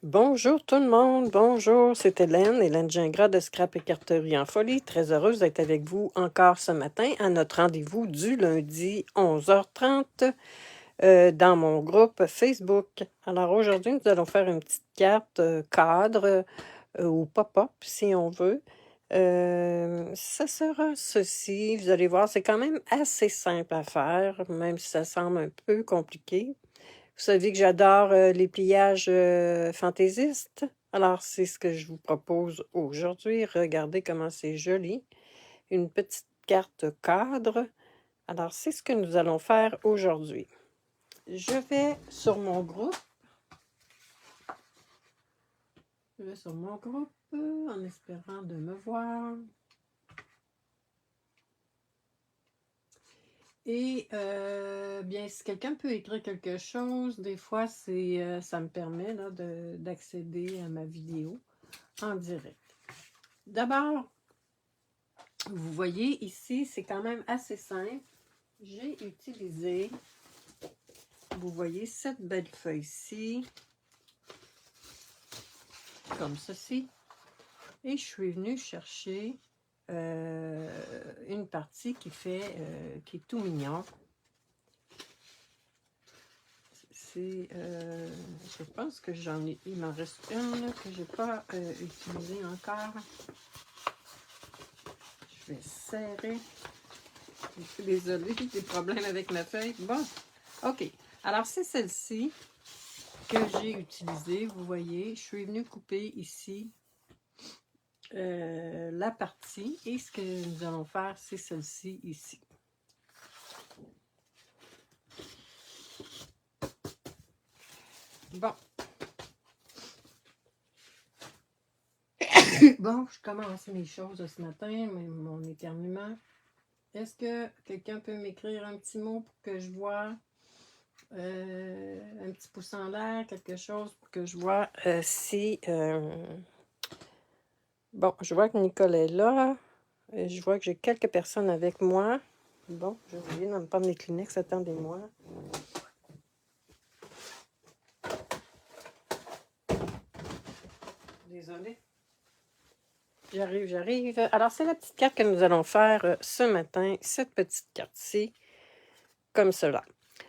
Bonjour tout le monde, bonjour, c'est Hélène Gingras de Scrap Écarterie en Folie. Très heureuse d'être avec vous encore ce matin à notre rendez-vous du lundi 11h30 dans mon groupe Facebook. Alors aujourd'hui, nous allons faire une petite carte cadre ou pop-up si on veut. Ça sera ceci, vous allez voir, c'est quand même assez simple à faire, même si ça semble un peu compliqué. Vous savez que j'adore les pliages fantaisistes. Alors, c'est ce que je vous propose aujourd'hui. Regardez comment c'est joli. Une petite carte cadre. Alors, c'est ce que nous allons faire aujourd'hui. Je vais sur mon groupe. Je vais sur mon groupe en espérant de me voir. Et bien, si quelqu'un peut écrire quelque chose, des fois, ça me permet d'accéder à ma vidéo en direct. D'abord, vous voyez ici, c'est quand même assez simple. J'ai utilisé, vous voyez, cette belle feuille-ci, comme ceci. Et je suis venue chercher une partie qui est tout mignon. Je pense que il m'en reste une que je n'ai pas utilisée encore. Je vais serrer. Je suis désolée, j'ai des problèmes avec ma feuille. Bon, ok. Alors, c'est celle-ci que j'ai utilisée. Vous voyez, je suis venue couper ici la partie. Et ce que nous allons faire, c'est celle-ci ici. Bon. Bon, je commence mes choses ce matin, mon éternuement. Est-ce que quelqu'un peut m'écrire un petit mot pour que je vois un petit pouce en l'air, quelque chose pour que je vois si... Bon, je vois que Nicole est là. Je vois que j'ai quelques personnes avec moi. Bon, j'ai oublié de me prendre les Kleenex, attendez-moi. Désolée. J'arrive. Alors, c'est la petite carte que nous allons faire ce matin, cette petite carte-ci, comme cela.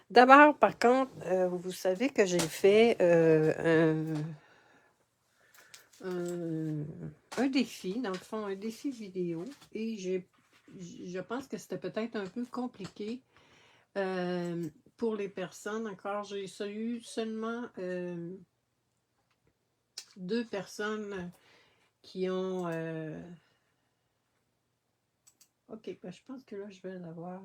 D'abord, par contre, vous savez que j'ai fait un défi, dans le fond, un défi vidéo, et je pense que c'était peut-être un peu compliqué pour les personnes. Encore, j'ai eu seulement 2 personnes qui ont... OK, ben, je pense que là, je vais l'avoir.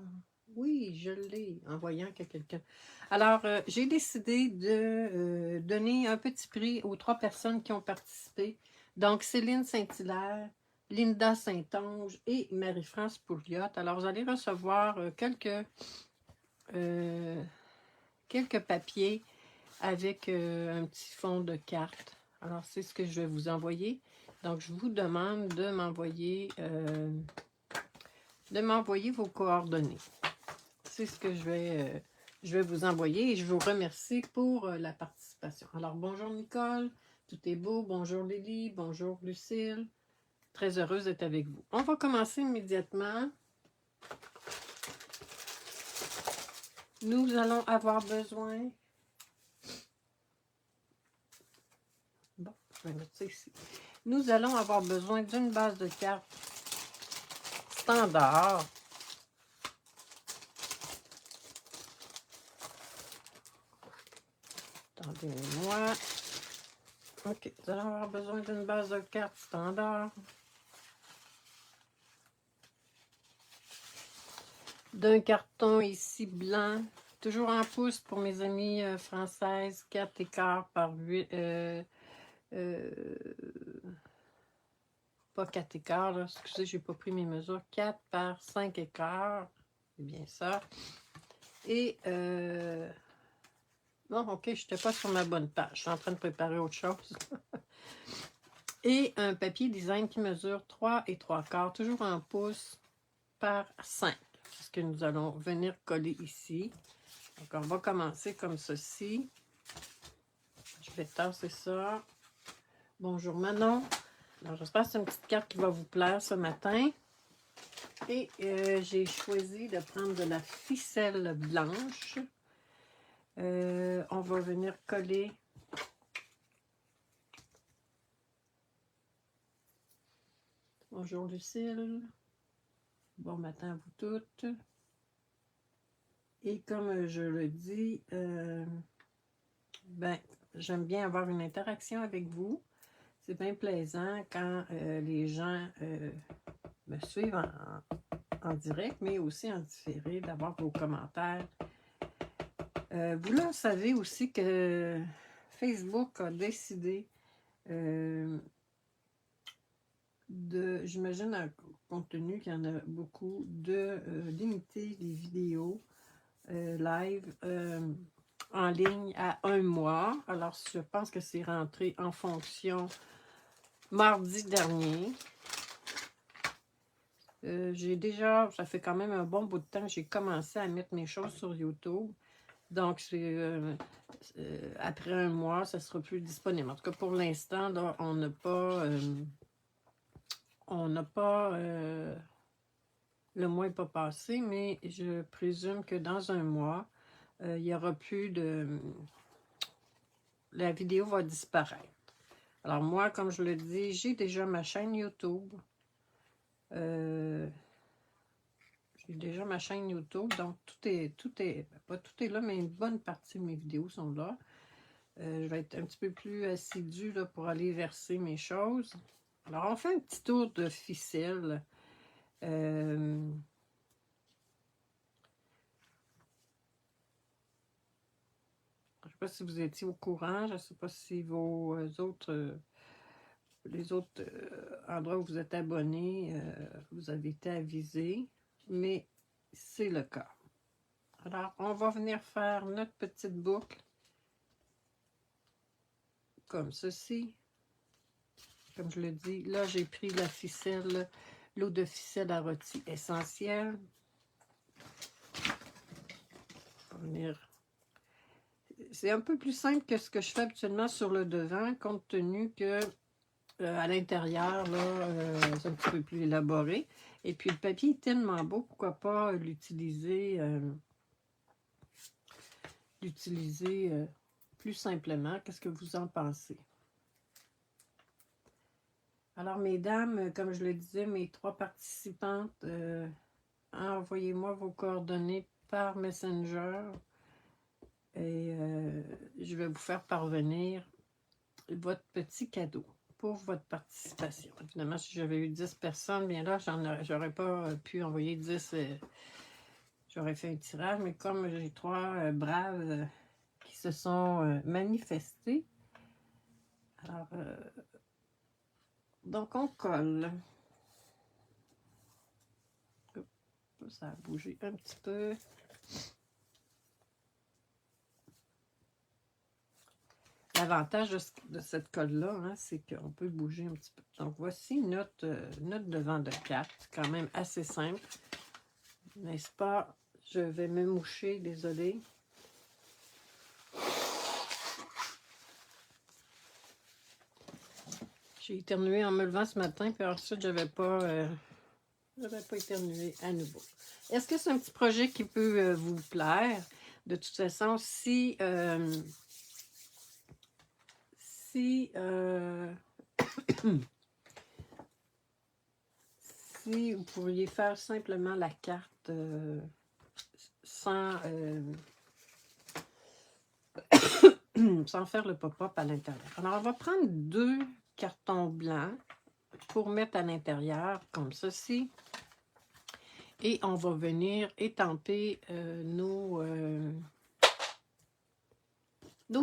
Oui, je l'ai, en voyant que quelqu'un... Alors, j'ai décidé de donner un petit prix aux 3 personnes qui ont participé. Donc, Céline Saint-Hilaire, Linda Saint-Onge et Marie-France Pouliot. Alors, vous allez recevoir quelques papiers avec un petit fond de carte. Alors, c'est ce que je vais vous envoyer. Donc, je vous demande de m'envoyer vos coordonnées. C'est ce que je vais vous envoyer et je vous remercie pour la participation. Alors, bonjour Nicole, tout est beau. Bonjour Lily, bonjour Lucille. Très heureuse d'être avec vous. On va commencer immédiatement. Nous allons avoir besoin... Bon, je vais mettre ça ici. Nous allons avoir besoin d'une base de cartes standard. Attendez-moi. OK, nous allons avoir besoin d'une base de cartes standard. D'un carton ici blanc, toujours en pouces pour mes amies françaises, 4 écarts par 8, pas 4 écarts, là, excusez, j'ai pas pris mes mesures, 4 par 5 écarts, c'est bien ça. Et, bon, ok, je n'étais pas sur ma bonne page, je suis en train de préparer autre chose. Et un papier design qui mesure 3 et 3 quarts, toujours en pouces par 5. C'est ce que nous allons venir coller ici. Donc, on va commencer comme ceci. Je vais tasser ça. Bonjour Manon. Alors, j'espère que c'est une petite carte qui va vous plaire ce matin. Et j'ai choisi de prendre de la ficelle blanche. On va venir coller bonjour Lucille. Bon matin à vous toutes. Et comme je le dis, ben, j'aime bien avoir une interaction avec vous. C'est bien plaisant quand les gens me suivent en direct, mais aussi en différé, d'avoir vos commentaires. Vous là, savez aussi que Facebook a décidé j'imagine, compte tenu qu'il y en a beaucoup, limiter les vidéos live en ligne à 1 mois. Alors, je pense que c'est rentré en fonction mardi dernier. Ça fait quand même un bon bout de temps que j'ai commencé à mettre mes choses sur YouTube. Donc, après 1 mois, ça sera plus disponible. En tout cas, pour l'instant, on n'a pas... le mois n'est pas passé, mais je présume que dans 1 mois, il n'y aura plus de... La vidéo va disparaître. Alors moi, comme je le dis, j'ai déjà ma chaîne YouTube. J'ai déjà ma chaîne YouTube, donc pas tout est là, mais une bonne partie de mes vidéos sont là. Je vais être un petit peu plus assidue là, pour aller verser mes choses. Alors, on fait un petit tour de ficelle. Je ne sais pas si vous étiez au courant, je ne sais pas si les autres endroits où vous êtes abonnés, vous avez été avisés, mais c'est le cas. Alors, on va venir faire notre petite boucle comme ceci. Comme je le dis, là, j'ai pris la ficelle, l'eau de ficelle à rôti essentielle. On va venir... C'est un peu plus simple que ce que je fais habituellement sur le devant, compte tenu que à l'intérieur, là, c'est un petit peu plus élaboré. Et puis, le papier est tellement beau, pourquoi pas l'utiliser plus simplement. Qu'est-ce que vous en pensez? Alors, mesdames, comme je le disais, mes 3 participantes, envoyez-moi vos coordonnées par Messenger et je vais vous faire parvenir votre petit cadeau pour votre participation. Évidemment, si j'avais eu 10 personnes, bien là, j'aurais pas pu envoyer 10. J'aurais fait un tirage, mais comme j'ai 3 braves qui se sont manifestés, alors, donc on colle. Ça a bougé un petit peu. L'avantage de cette colle-là, hein, c'est qu'on peut bouger un petit peu. Donc, voici notre devant de 4. Quand même assez simple. N'est-ce pas? Je vais me moucher, désolée. J'ai éternué en me levant ce matin, puis ensuite, je n'avais pas éternué à nouveau. Est-ce que c'est un petit projet qui peut vous plaire? De toute façon, si si vous pourriez faire simplement la carte sans faire le pop-up à l'intérieur. Alors, on va prendre 2 cartons blancs pour mettre à l'intérieur, comme ceci. Et on va venir étamper nos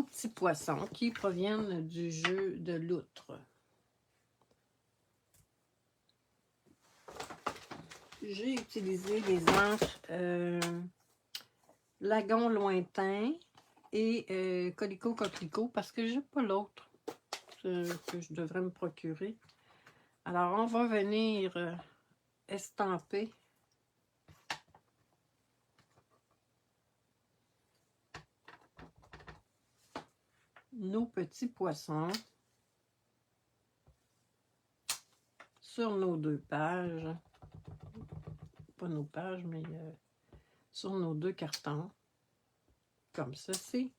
petits poissons qui proviennent du jeu de l'outre. J'ai utilisé les encres Lagon Lointain et Colico Coquelicot parce que j'ai pas l'autre que je devrais me procurer. Alors, on va venir estamper nos petits poissons. sur nos 2 pages. Pas nos pages, mais sur nos 2 cartons. Comme ceci.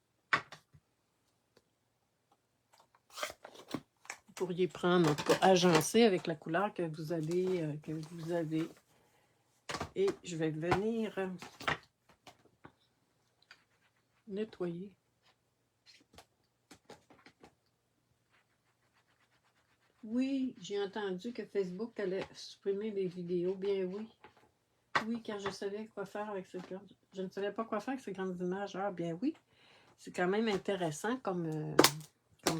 Vous pourriez prendre, en tout cas, agencer avec la couleur que vous avez. Et je vais venir nettoyer. Oui, j'ai entendu que Facebook allait supprimer les vidéos. Bien oui. Oui, car je savais quoi faire avec ces grandes... Je ne savais pas quoi faire avec ces grandes images. Ah, bien oui. C'est quand même intéressant comme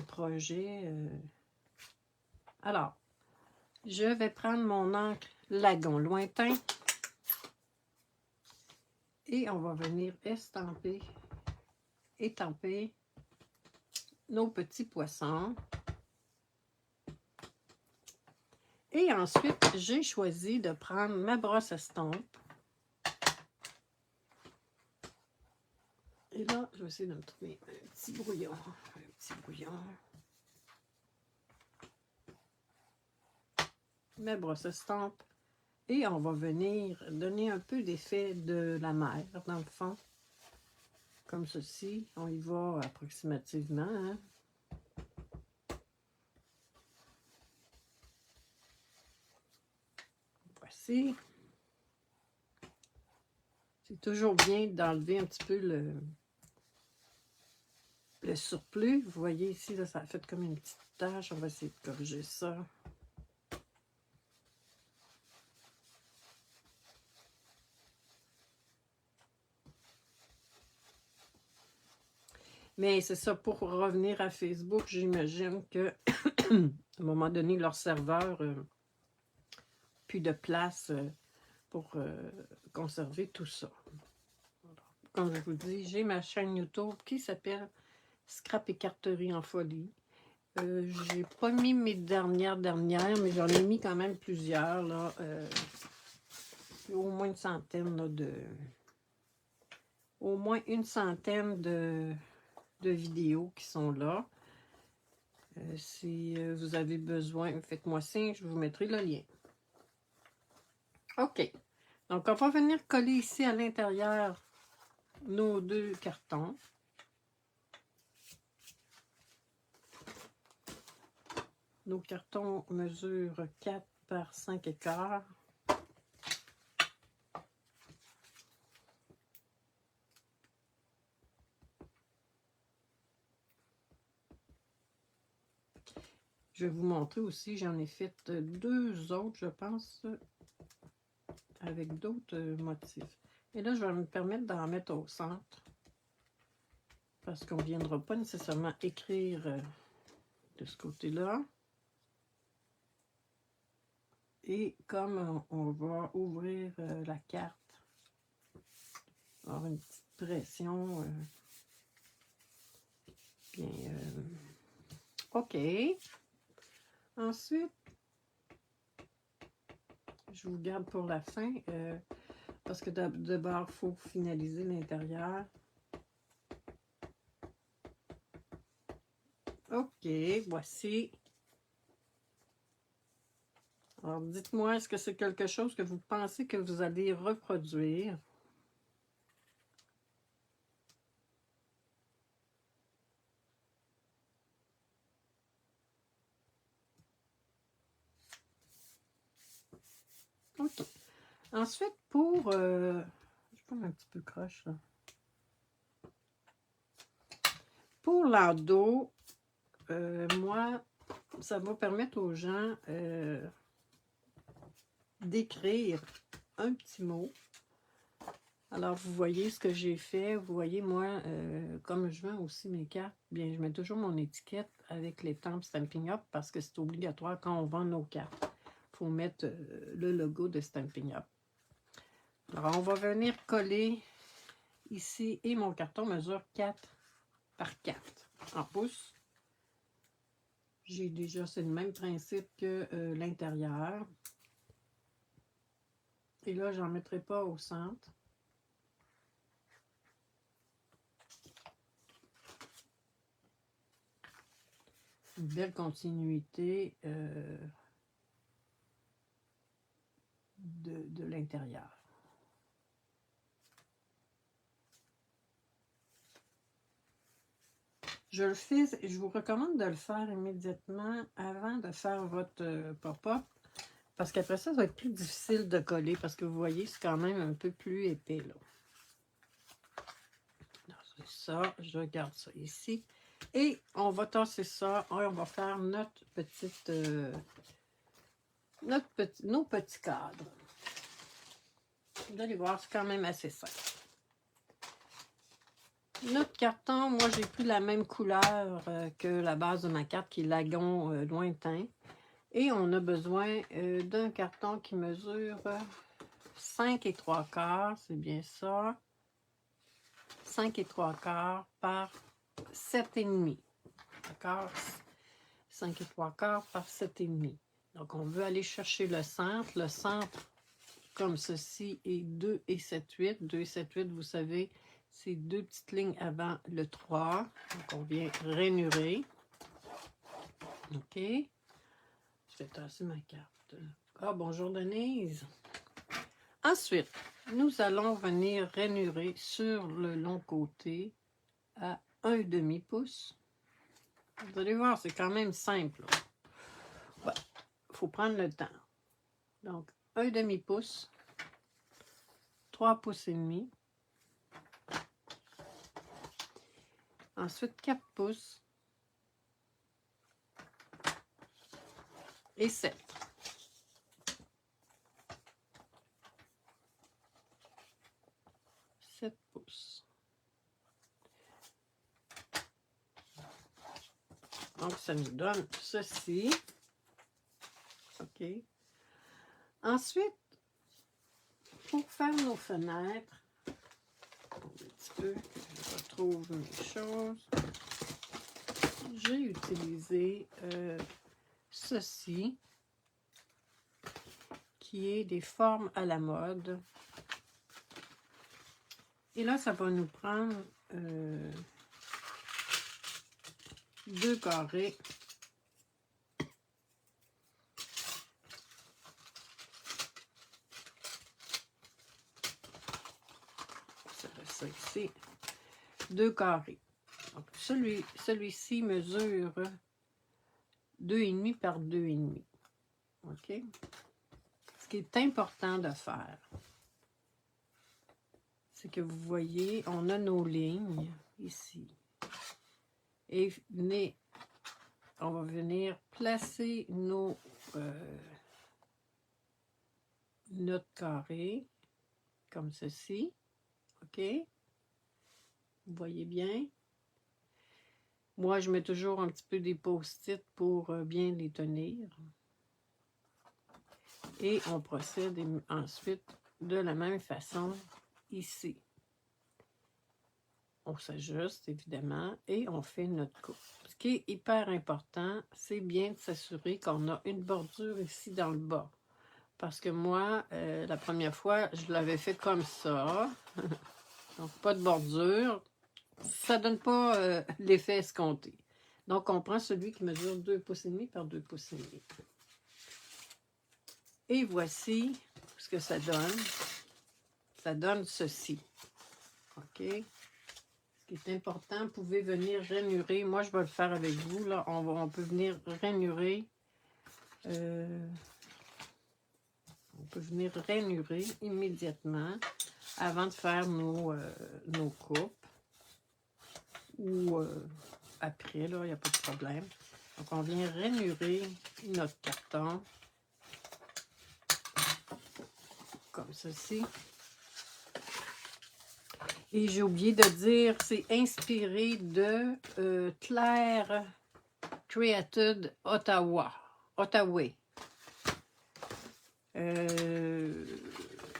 projet. Alors, je vais prendre mon encre Lagon Lointain. Et on va venir étamper nos petits poissons. Et ensuite, j'ai choisi de prendre ma brosse estompe. Et là, je vais essayer de me trouver un petit brouillon. Ma brosse estompe. Et on va venir donner un peu d'effet de la mer, dans le fond. Comme ceci. On y va approximativement, hein. Voici. C'est toujours bien d'enlever un petit peu le surplus. Vous voyez ici, là, ça a fait comme une petite tache. On va essayer de corriger ça. Mais c'est ça, pour revenir à Facebook, j'imagine que à un moment donné, leur serveur plus de place pour conserver tout ça. Comme je vous dis, j'ai ma chaîne YouTube qui s'appelle Scrap Écarterie en folie. J'ai pas mis mes dernières, mais j'en ai mis quand même plusieurs, là. Au moins une centaine, là, au moins une centaine de vidéos qui sont là. Si vous avez besoin, faites-moi signe, je vous mettrai le lien. OK. Donc, on va venir coller ici à l'intérieur nos 2 cartons. Nos cartons mesurent 4 par 5 écarts. Je vais vous montrer aussi, j'en ai fait 2 autres, je pense, avec d'autres motifs. Et là, je vais me permettre d'en mettre au centre, parce qu'on ne viendra pas nécessairement écrire de ce côté-là. Et comme on va ouvrir la carte, avoir une petite pression, bien, OK. Ensuite, je vous garde pour la fin, parce que d'abord, il faut finaliser l'intérieur. OK, voici. Alors, dites-moi, est-ce que c'est quelque chose que vous pensez que vous allez reproduire? OK. Ensuite, pour... je prends un petit peu croche, là. Pour l'endos, moi, ça va permettre aux gens d'écrire un petit mot. Alors, vous voyez ce que j'ai fait. Vous voyez, moi, comme je vends aussi mes cartes, bien, je mets toujours mon étiquette avec l'étampe Stampin' Up parce que c'est obligatoire quand on vend nos cartes. Il faut mettre le logo de Stampin' Up. Alors, on va venir coller ici et mon carton mesure 4 par 4 en pouces. J'ai déjà, c'est le même principe que l'intérieur. Et là, j'en mettrai pas au centre. Une belle continuité. de l'intérieur. Je le fais, je vous recommande de le faire immédiatement avant de faire votre pop-up, parce qu'après ça va être plus difficile de coller, parce que vous voyez, c'est quand même un peu plus épais, là. C'est ça, je garde ça ici. Et on va tasser ça, et on va faire notre petite, nos petits cadres. Vous allez voir, c'est quand même assez simple. Notre carton, moi j'ai pris la même couleur que la base de ma carte, qui est lagon lointain. Et on a besoin d'un carton qui mesure 5 et 3/4, c'est bien ça. 5 et 3/4 par 7,5. D'accord? 5 et 3/4 par 7,5. Donc on veut aller chercher le centre. Le centre, comme ceci, est 2 et 7/8. 2 et 7/8, vous savez, c'est deux petites lignes avant le 3. Donc, on vient rainurer. OK. Je vais tasser ma carte. Ah, bonjour Denise. Ensuite, nous allons venir rainurer sur le long côté à 1,5 pouce. Vous allez voir, c'est quand même simple. Il faut prendre le temps. Donc, 1,5 pouce, 3 pouces et demi. Ensuite, 4 pouces et 7. Pouces. Donc, ça nous donne ceci. OK. Ensuite, pour faire nos fenêtres, un petit peu que je retrouve mes choses, j'ai utilisé ceci, qui est des formes à la mode. Et là, ça va nous prendre 2 carrés. Ça ici. 2 carrés. Donc, celui-ci mesure 2,5 par 2,5. OK? Ce qui est important de faire, c'est que vous voyez, on a nos lignes ici. Et on va venir placer notre carré comme ceci. OK? Vous voyez bien? Moi, je mets toujours un petit peu des post-it pour bien les tenir. Et on procède ensuite de la même façon ici. On s'ajuste, évidemment, et on fait notre coupe. Ce qui est hyper important, c'est bien de s'assurer qu'on a une bordure ici dans le bas. Parce que moi, la première fois, je l'avais fait comme ça. Donc, pas de bordure. Ça ne donne pas l'effet escompté. Donc, on prend celui qui mesure 2,5 pouces par 2,5 pouces. Et voici ce que ça donne. Ça donne ceci. OK? Ce qui est important, vous pouvez venir rainurer. Moi, je vais le faire avec vous. Là. On peut venir rainurer. On peut venir rainurer immédiatement avant de faire nos coupes. Ou après, là, il n'y a pas de problème. Donc, on vient rainurer notre carton. Comme ceci. Et j'ai oublié de dire, c'est inspiré de Claire Created Ottawa.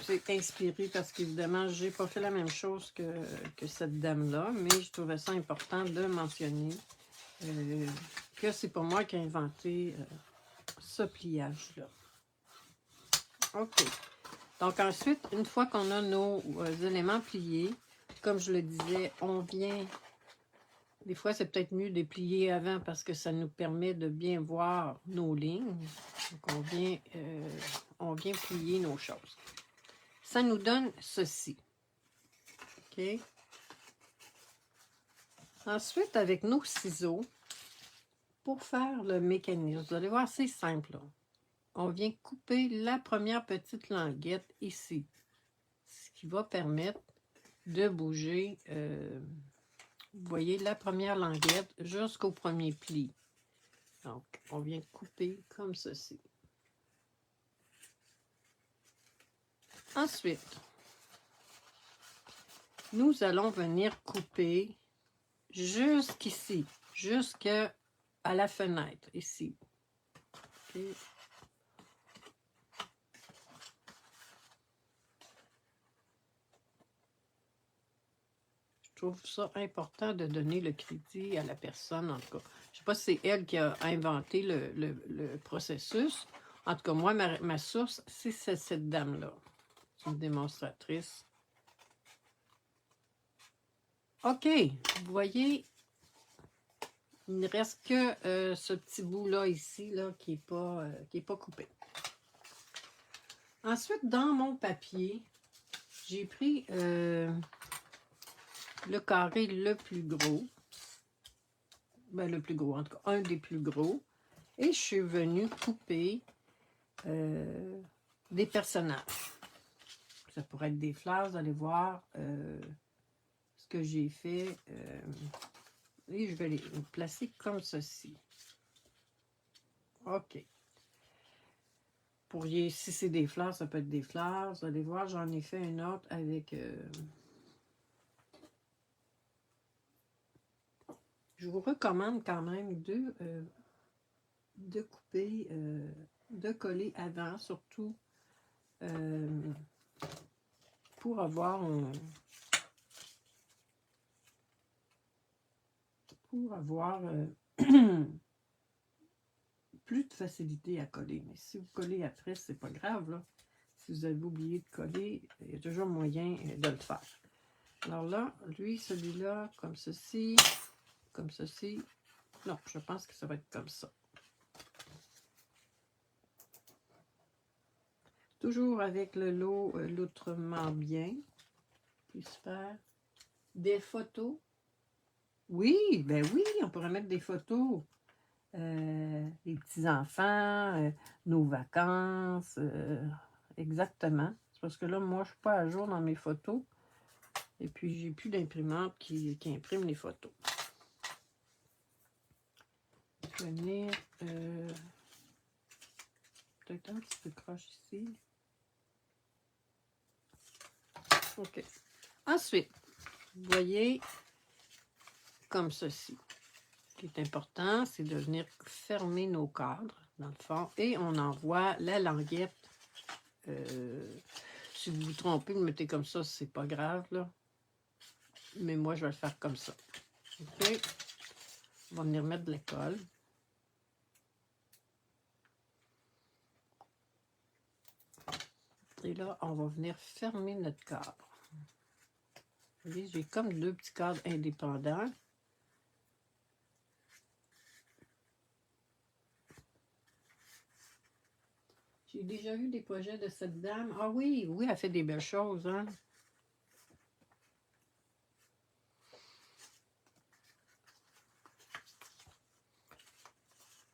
C'est inspiré parce qu'évidemment, j'ai pas fait la même chose que cette dame-là, mais je trouvais ça important de mentionner que c'est pas moi qui ai inventé ce pliage-là. OK. Donc ensuite, une fois qu'on a nos éléments pliés, comme je le disais, on vient, des fois c'est peut-être mieux de les plier avant parce que ça nous permet de bien voir nos lignes. Donc on vient on vient plier nos choses. Ça nous donne ceci. OK? Ensuite, avec nos ciseaux, pour faire le mécanisme, vous allez voir, c'est simple. Là. On vient couper la première petite languette ici. Ce qui va permettre de bouger, vous voyez, la première languette jusqu'au premier pli. Donc, on vient couper comme ceci. Ensuite, nous allons venir couper jusqu'ici, jusqu'à la fenêtre, ici. Okay. Je trouve ça important de donner le crédit à la personne, en tout cas. Je ne sais pas si c'est elle qui a inventé le processus. En tout cas, moi, ma source, c'est cette dame-là. C'est une démonstratrice. OK, vous voyez, il ne reste que ce petit bout-là ici, là, qui n'est pas coupé. Ensuite, dans mon papier, j'ai pris le carré le plus gros. Ben, le plus gros, en tout cas, un des plus gros. Et je suis venue couper des personnages. Ça pourrait être des fleurs, vous allez voir ce que j'ai fait. Et je vais les placer comme ceci. OK. Si c'est des fleurs, ça peut être des fleurs. Vous allez voir, j'en ai fait une autre avec... je vous recommande quand même de couper, de coller avant, surtout pour avoir plus de facilité à coller. Mais si vous collez après, c'est pas grave, là. Si vous avez oublié de coller, il y a toujours moyen de le faire. Alors là, lui, celui-là, comme ceci, comme ceci. Non, je pense que ça va être comme ça. Toujours avec le lot l'outrement bien. Puis se faire des photos. Oui, ben oui, on pourrait mettre des photos. Les petits-enfants, nos vacances, exactement. C'est parce que là, moi, je ne suis pas à jour dans mes photos. Et puis, j'ai plus d'imprimante qui imprime les photos. Je vais venir peut-être un petit peu croche ici. OK. Ensuite, vous voyez, comme ceci. Ce qui est important, c'est de venir fermer nos cadres, dans le fond, et on envoie la languette. Si vous vous trompez, vous le mettez comme ça, c'est pas grave, là. Mais moi, je vais le faire comme ça. OK? On va venir mettre de la colle. Et là, on va venir fermer notre cadre. Vous voyez, j'ai comme deux petits cadres indépendants. J'ai déjà vu des projets de cette dame. Ah oui, oui, elle fait des belles choses, hein?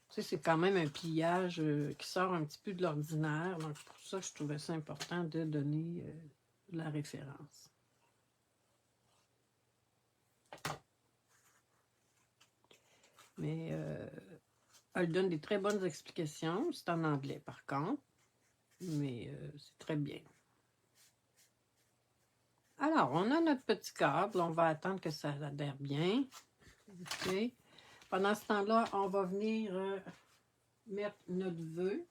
Tu sais, c'est quand même un pliage qui sort un petit peu de l'ordinaire. Donc, pour ça, je trouvais ça important de donner la référence. Mais elle donne des très bonnes explications. C'est en anglais, par contre. Mais c'est très bien. Alors, on a notre petit câble. On va attendre que ça adhère bien. OK. Pendant ce temps-là, on va venir mettre notre vœu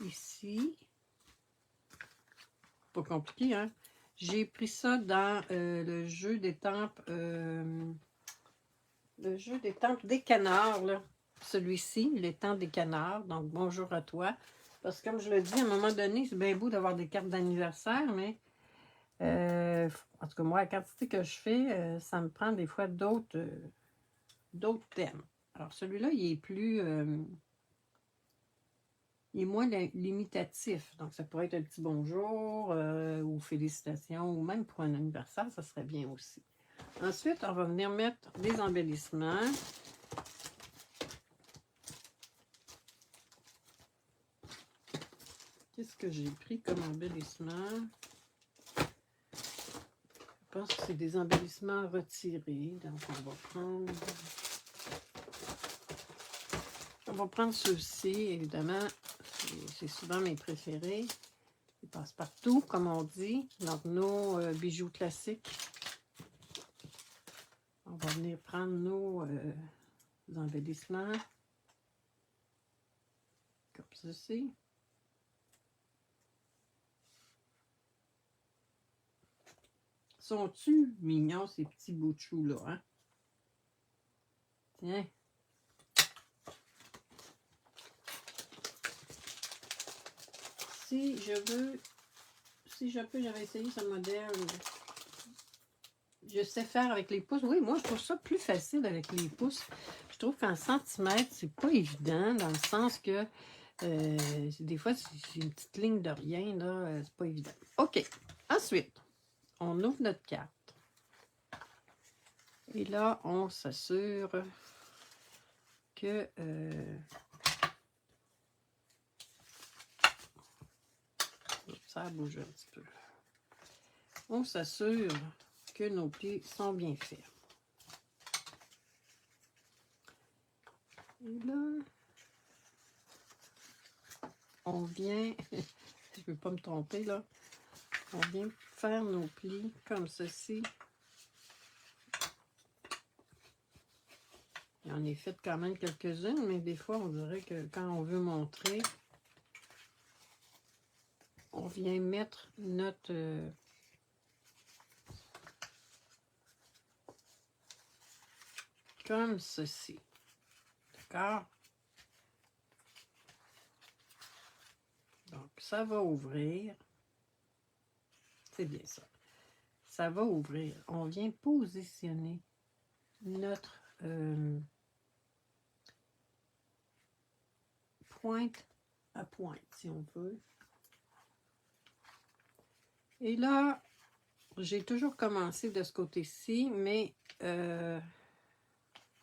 ici. Pas compliqué, hein? J'ai pris ça dans le jeu d'étampes des canards, là. Celui-ci, l'étang des canards. Donc, bonjour à toi. Parce que, comme je le dis, à un moment donné, c'est bien beau d'avoir des cartes d'anniversaire, mais en tout cas, moi, la quantité que je fais, ça me prend des fois d'autres thèmes. Alors, celui-là, il est plus... Il est moins limitatif. Donc, ça pourrait être un petit bonjour ou félicitations ou même pour un anniversaire, ça serait bien aussi. Ensuite, on va venir mettre des embellissements. Qu'est-ce que j'ai pris comme embellissement? Je pense que c'est des embellissements retirés. Donc, on va prendre ceux-ci, évidemment. C'est souvent mes préférés. Ils passent partout, comme on dit. Donc, nos bijoux classiques. On va venir prendre nos embellissements. Comme ceci. Sont-tu mignons, ces petits bouts de chou-là, hein? Tiens. Si je peux, j'avais essayé ce modèle. Je sais faire avec les pouces. Oui, moi, je trouve ça plus facile avec les pouces. Je trouve qu'en centimètres, c'est pas évident, dans le sens que des fois, c'est une petite ligne de rien, là, c'est pas évident. OK. Ensuite, on ouvre notre carte. Et là, on s'assure que... ça a bougé un petit peu. On s'assure que nos plis sont bien faits. Et là, on vient, je ne veux pas me tromper là, on vient faire nos plis comme ceci. J'en ai fait quand même quelques-unes, mais des fois, on dirait que quand on veut montrer, on vient mettre notre... comme ceci. D'accord? Donc, ça va ouvrir. C'est bien ça. Ça va ouvrir. On vient positionner notre pointe à pointe, si on veut. Et là, j'ai toujours commencé de ce côté-ci, mais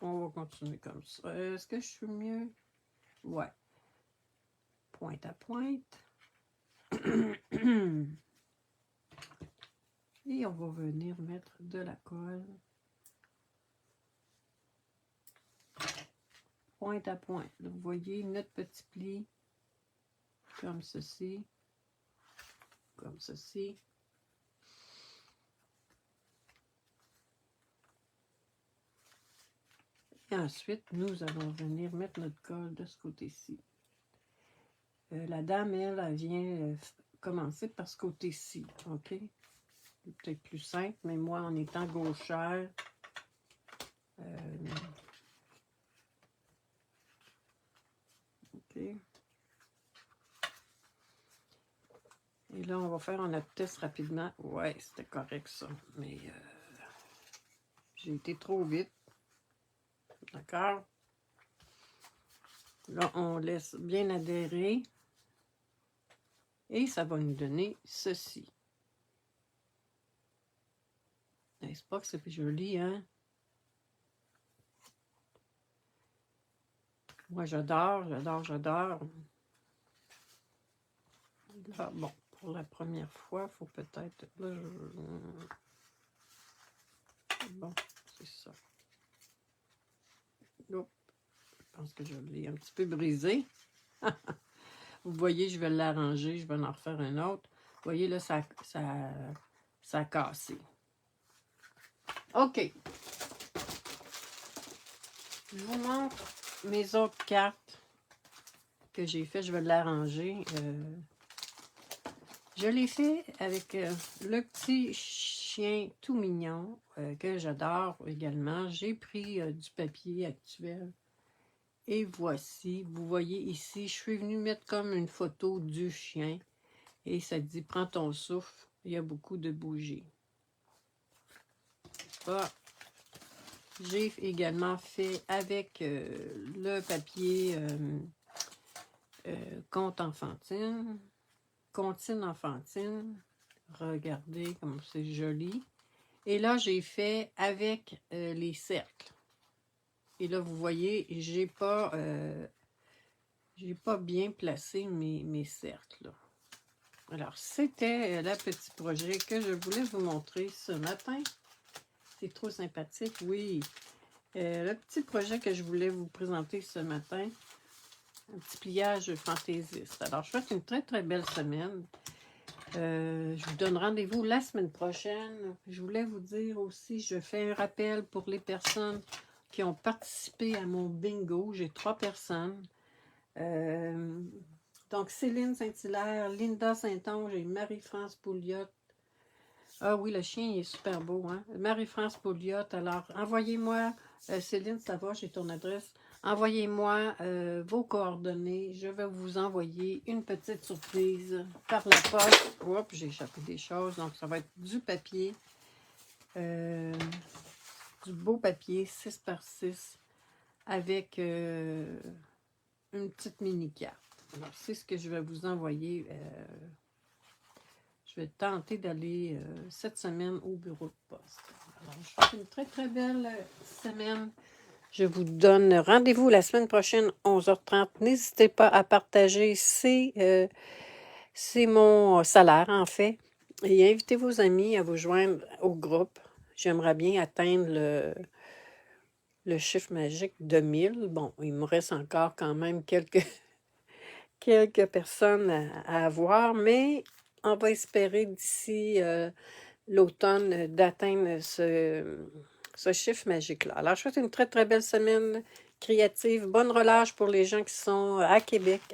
on va continuer comme ça. Est-ce que je suis mieux? Ouais. Pointe à pointe. Et on va venir mettre de la colle. Pointe à pointe. Là, vous voyez notre petit pli. Comme ceci. Comme ceci. Et ensuite, nous allons venir mettre notre colle de ce côté-ci. La dame, elle vient commencer par ce côté-ci. OK? C'est peut-être plus simple, mais moi, en étant gauchère, OK. Et là, on va faire un autre test rapidement. Ouais, c'était correct, ça. Mais j'ai été trop vite. D'accord? Là, on laisse bien adhérer. Et ça va nous donner ceci. N'est-ce pas que c'est joli, hein? Moi, j'adore, j'adore, j'adore. Là, bon, pour la première fois, il faut peut-être... Là, bon, c'est ça. Oups, je pense que je l'ai un petit peu brisé. Vous voyez, je vais l'arranger, je vais en refaire un autre. Vous voyez, là, ça a cassé. OK. Je vous montre mes autres cartes que j'ai fait. Je vais l'arranger. Je l'ai fait avec le petit chien tout mignon que j'adore également. J'ai pris du papier actuel. Et voici, vous voyez ici, je suis venue mettre comme une photo du chien. Et ça dit, prends ton souffle. Il y a beaucoup de bougies. Ah. J'ai également fait avec le papier Conte enfantine, comptine enfantine. Regardez comme c'est joli. Et là, j'ai fait avec les cercles. Et là, vous voyez, j'ai pas bien placé mes cercles. Là. Alors, c'était le petit projet que je voulais vous montrer ce matin. C'est trop sympathique, oui. Le petit projet que je voulais vous présenter ce matin, un petit pliage fantaisiste. Alors, je souhaite une très, très belle semaine. Je vous donne rendez-vous la semaine prochaine. Je voulais vous dire aussi, je fais un rappel pour les personnes qui ont participé à mon bingo. J'ai 3 personnes. Donc, Céline Saint-Hilaire, Linda Saint-Onge et Marie-France Pouliot. Ah oui, le chien il est super beau, hein? Marie-France Pouliot. Alors, envoyez-moi, Céline, ça va, j'ai ton adresse. Envoyez-moi vos coordonnées. Je vais vous envoyer une petite surprise par la poste. Oups, j'ai échappé des choses. Donc, ça va être du papier. Du beau papier 6 par 6 avec une petite mini-carte. Alors, c'est ce que je vais vous envoyer. Je vais tenter d'aller cette semaine au bureau de poste. Alors, je vous souhaite une très, très belle semaine. Je vous donne rendez-vous la semaine prochaine, 11h30. N'hésitez pas à partager. C'est mon salaire, en fait. Et invitez vos amis à vous joindre au groupe. J'aimerais bien atteindre le chiffre magique de 1000. Bon, il me reste encore quand même quelques personnes à avoir, mais on va espérer d'ici l'automne d'atteindre ce chiffre magique-là. Alors, je souhaite une très, très belle semaine créative. Bonne relâche pour les gens qui sont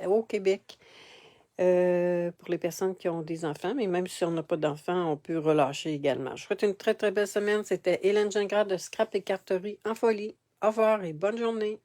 au Québec. Pour les personnes qui ont des enfants, mais même si on n'a pas d'enfants, on peut relâcher également. Je souhaite une très, très belle semaine. C'était Hélène Gingras de Scrap et Carterie en folie. Au revoir et bonne journée.